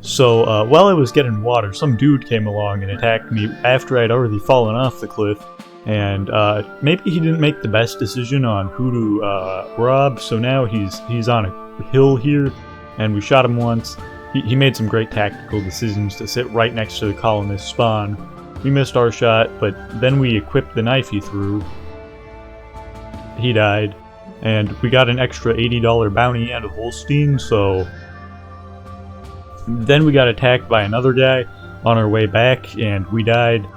So while I was getting water, some dude came along and attacked me after I'd already fallen off the cliff. And maybe he didn't make the best decision on who to rob, so now he's on a hill here, and we shot him once. He made some great tactical decisions to sit right next to the colonist spawn. We missed our shot, but then we equipped the knife he threw. He died, and we got an extra $80 bounty and a Holstein, so... Then we got attacked by another guy on our way back, and we died.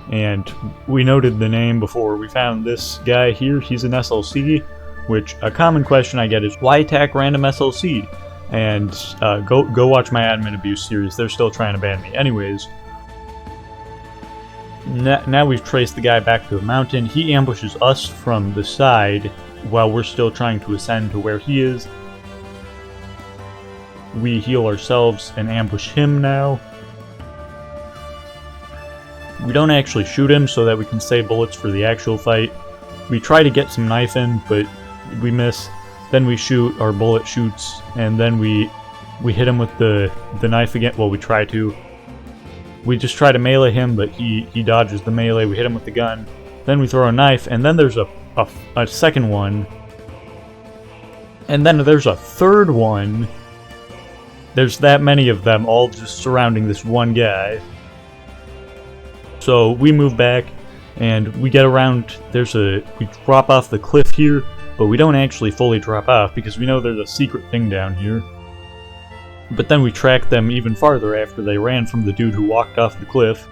And we noted the name before we found this guy here. He's an SLC, which a common question I get is, why attack random SLC? And go watch my admin abuse series. They're still trying to ban me. Anyways, now we've traced the guy back to the mountain. He ambushes us from the side while we're still trying to ascend to where he is. We heal ourselves and ambush him now. We don't actually shoot him so that we can save bullets for the actual fight. We try to get some knife in, but we miss. Then we shoot, our bullet shoots, and then we hit him with the knife again. Well, we try to. We just try to melee him, but he dodges the melee. We hit him with the gun. Then we throw a knife, and then there's a second one. And then there's a third one. There's that many of them all just surrounding this one guy. So we move back, and we get around, we drop off the cliff here, but we don't actually fully drop off because we know there's a secret thing down here. But then we track them even farther after they ran from the dude who walked off the cliff.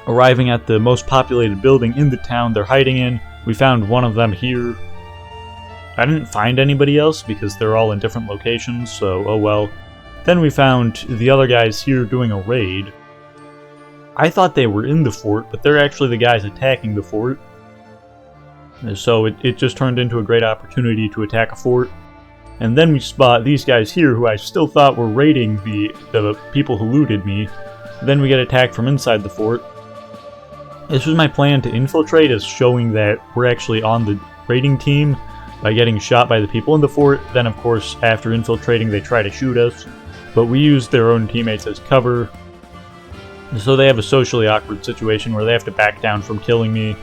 Arriving at the most populated building in the town they're hiding in, we found one of them here. I didn't find anybody else because they're all in different locations, so oh well. Then we found the other guys here doing a raid. I thought they were in the fort, but they're actually the guys attacking the fort. So it just turned into a great opportunity to attack a fort. And then we spot these guys here who I still thought were raiding the people who looted me. Then we get attacked from inside the fort. This was my plan to infiltrate, as showing that we're actually on the raiding team by getting shot by the people in the fort. Then of course, after infiltrating, they try to shoot us. But we used their own teammates as cover. So they have a socially awkward situation where they have to back down from killing me.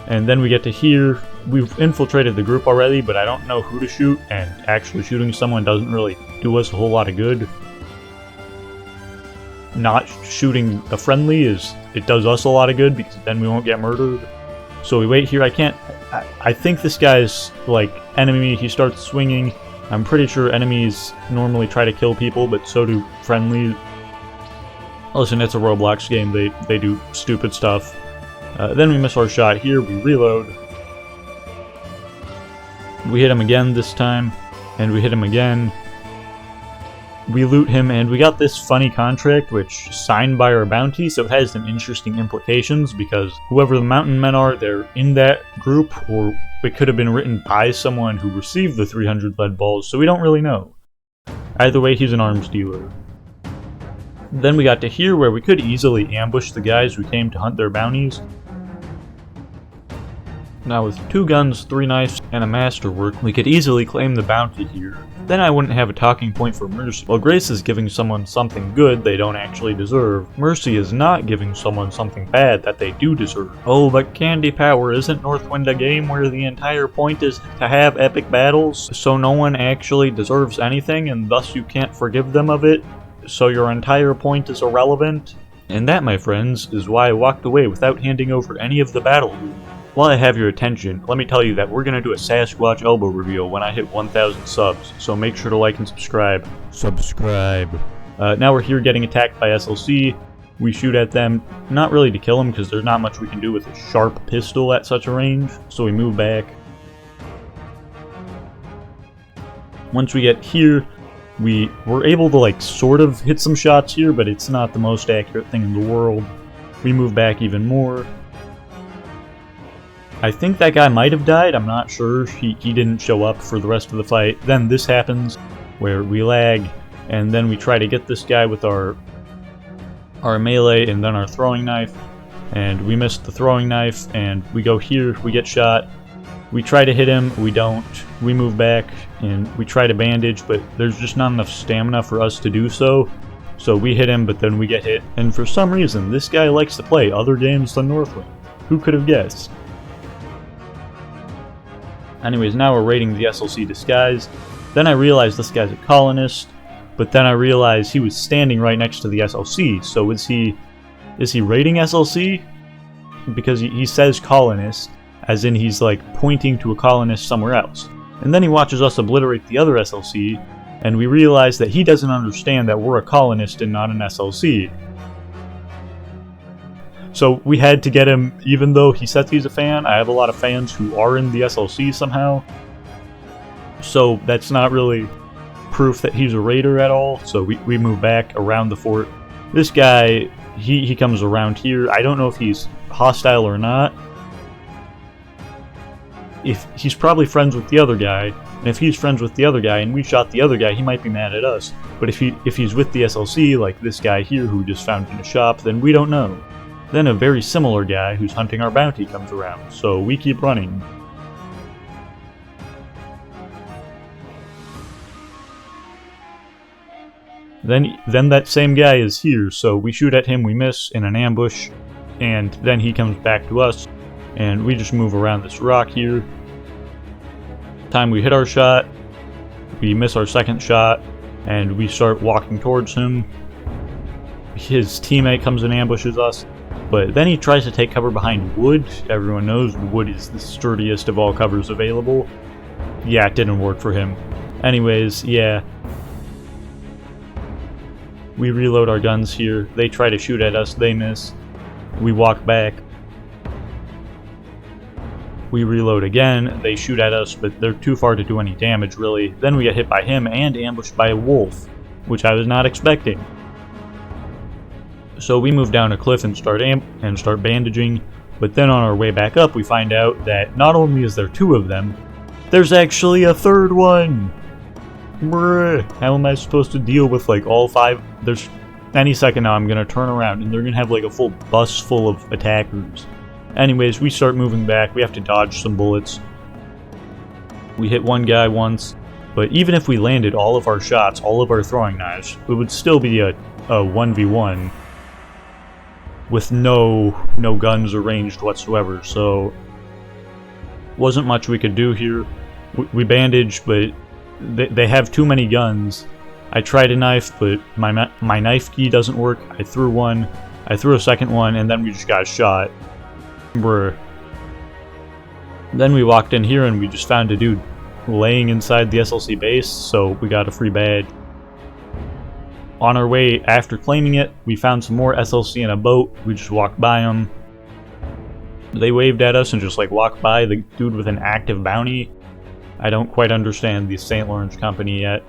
And then we get to here. We've infiltrated the group already, but I don't know who to shoot, and actually shooting someone doesn't really do us a whole lot of good. Not shooting a friendly it does us a lot of good, because then we won't get murdered. So we wait here. I think this guy's like enemy. He starts swinging. I'm pretty sure enemies normally try to kill people, but so do friendly. Listen, it's a Roblox game, they do stupid stuff. Then we miss our shot here, we reload. We hit him again this time, and we hit him again. We loot him, and we got this funny contract which signed by our bounty, so it has some interesting implications, because whoever the mountain men are, they're in that group, or it could have been written by someone who received the 300 lead balls, so we don't really know. Either way, he's an arms dealer. Then we got to here where we could easily ambush the guys who came to hunt their bounties. Now with 2 guns, 3 knives, and a masterwork, we could easily claim the bounty here. Then I wouldn't have a talking point for mercy. While grace is giving someone something good they don't actually deserve, mercy is not giving someone something bad that they do deserve. Oh, but CandyPower, isn't Northwind a game where the entire point is to have epic battles, so no one actually deserves anything and thus you can't forgive them of it? So your entire point is irrelevant? And that, my friends, is why I walked away without handing over any of the battle loot. While I have your attention, let me tell you that we're going to do a Sasquatch elbow reveal when I hit 1,000 subs, so make sure to like and subscribe. Now we're here getting attacked by SLC. We shoot at them, not really to kill them because there's not much we can do with a sharp pistol at such a range, so we move back. Once we get here, we were able to like sort of hit some shots here, but it's not the most accurate thing in the world. We move back even more. I think that guy might have died, I'm not sure. He didn't show up for the rest of the fight. Then this happens, where we lag, and then we try to get this guy with our melee and then our throwing knife, and we missed the throwing knife, and we go here, we get shot. We try to hit him, we don't. We move back, and we try to bandage, but there's just not enough stamina for us to do so. So we hit him, but then we get hit, and for some reason, this guy likes to play other games than Northwind. Who could have guessed? Anyways, now we're raiding the SLC disguise. Then I realized this guy's a colonist, but then I realized he was standing right next to the SLC, so is he raiding SLC? Because he says colonist, as in he's like pointing to a colonist somewhere else. And then he watches us obliterate the other SLC, and we realize that he doesn't understand that we're a colonist and not an SLC. So we had to get him, even though he says he's a fan. I have a lot of fans who are in the SLC somehow. So that's not really proof that he's a raider at all. So we move back around the fort. This guy, he comes around here. I don't know if he's hostile or not. If he's probably friends with the other guy, and if he's friends with the other guy and we shot the other guy, he might be mad at us. But if he's with the SLC, like this guy here who we just found in a shop, then we don't know. Then a very similar guy who's hunting our bounty comes around, so we keep running. Then that same guy is here, so we shoot at him, we miss in an ambush, and then he comes back to us, and we just move around this rock here. Time we hit our shot, we miss our second shot, and we start walking towards him. His teammate comes and ambushes us, but then he tries to take cover behind wood. Everyone knows wood is the sturdiest of all covers available. Yeah, it didn't work for him. Anyways, yeah. We reload our guns here. They try to shoot at us, they miss. We walk back. We reload again, they shoot at us, but they're too far to do any damage, really. Then we get hit by him and ambushed by a wolf, which I was not expecting. So we move down a cliff and start bandaging, but then on our way back up we find out that not only is there two of them, there's actually a third one! Bruh, how am I supposed to deal with like all five? There's any second now I'm gonna turn around and they're gonna have like a full bus full of attackers. Anyways, we start moving back. We have to dodge some bullets. We hit one guy once, but even if we landed all of our shots, all of our throwing knives, it would still be a 1v1 with no guns or ranged whatsoever, so wasn't much we could do here. We bandaged, but they have too many guns. I tried a knife, but my knife key doesn't work. I threw one, I threw a second one, and then we just got shot. Brr. Then we walked in here and we just found a dude laying inside the SLC base, so we got a free badge. On our way after claiming it, we found some more SLC in a boat. We just walked by them. They waved at us and just like walked by the dude with an active bounty. I don't quite understand the St. Lawrence company yet.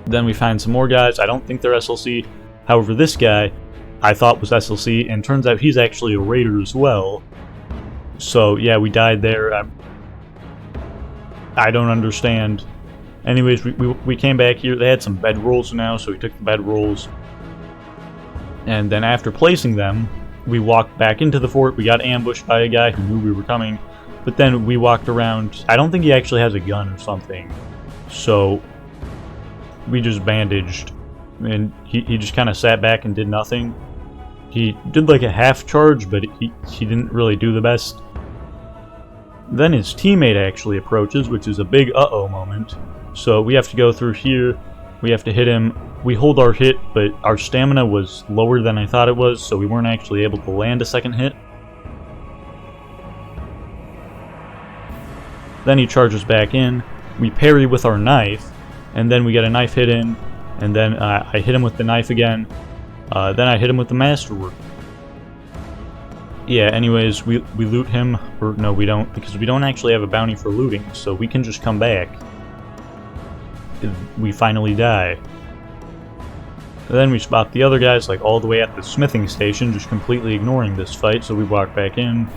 Then we find some more guys. I don't think they're SLC. However, this guy I thought was SLC, and turns out he's actually a raider as well. So yeah, we died there. I don't understand. Anyways, we came back here. They had some bedrolls now, so we took the bedrolls. And then after placing them, we walked back into the fort. We got ambushed by a guy who knew we were coming. But then we walked around. I don't think he actually has a gun or something. So we just bandaged. And he just kind of sat back and did nothing. He did like a half charge, but he didn't really do the best. Then his teammate actually approaches, which is a big uh-oh moment. So we have to go through here. We have to hit him. We hold our hit, but our stamina was lower than I thought it was, so we weren't actually able to land a second hit. Then he charges back in. We parry with our knife, and then we get a knife hit in, and then I hit him with the knife again. Then I hit him with the masterwork. Yeah, anyways, we loot him. Or no, we don't, because we don't actually have a bounty for looting, so we can just come back. We finally die. And then we spot the other guys like all the way at the smithing station, just completely ignoring this fight, so we walk back in.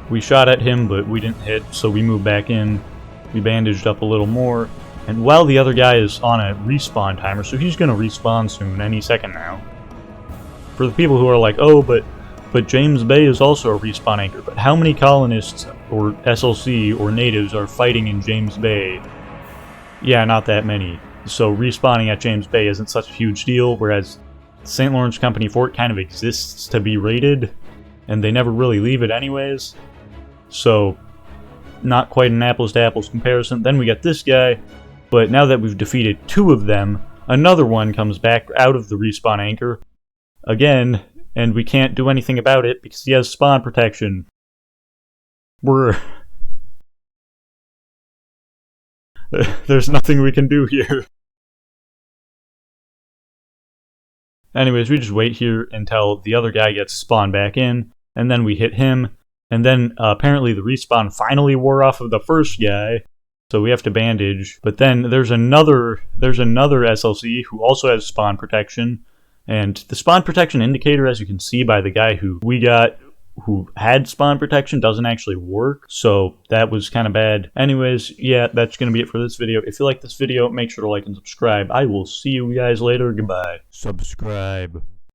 We shot at him, but we didn't hit, so we moved back in. We bandaged up a little more. And while the other guy is on a respawn timer, so he's going to respawn soon, any second now. For the people who are like, oh, but But James Bay is also a respawn anchor. But how many colonists, or SLC, or natives are fighting in James Bay? Yeah, not that many. So respawning at James Bay isn't such a huge deal, whereas St. Lawrence Company Fort kind of exists to be raided, and they never really leave it anyways. So, not quite an apples to apples comparison. Then we got this guy, but now that we've defeated 2 of them, another one comes back out of the respawn anchor again, and we can't do anything about it because he has spawn protection. There's nothing we can do here. Anyways, we just wait here until the other guy gets spawned back in, and then we hit him, and then apparently the respawn finally wore off of the first guy, so we have to bandage. But then there's another SLC who also has spawn protection, and the spawn protection indicator, as you can see by the guy who we got who had spawn protection, doesn't actually work, so that was kind of bad. Anyways, yeah, that's going to be it for this video. If you like this video, make sure to like and subscribe. I will see you guys later. Goodbye. Subscribe.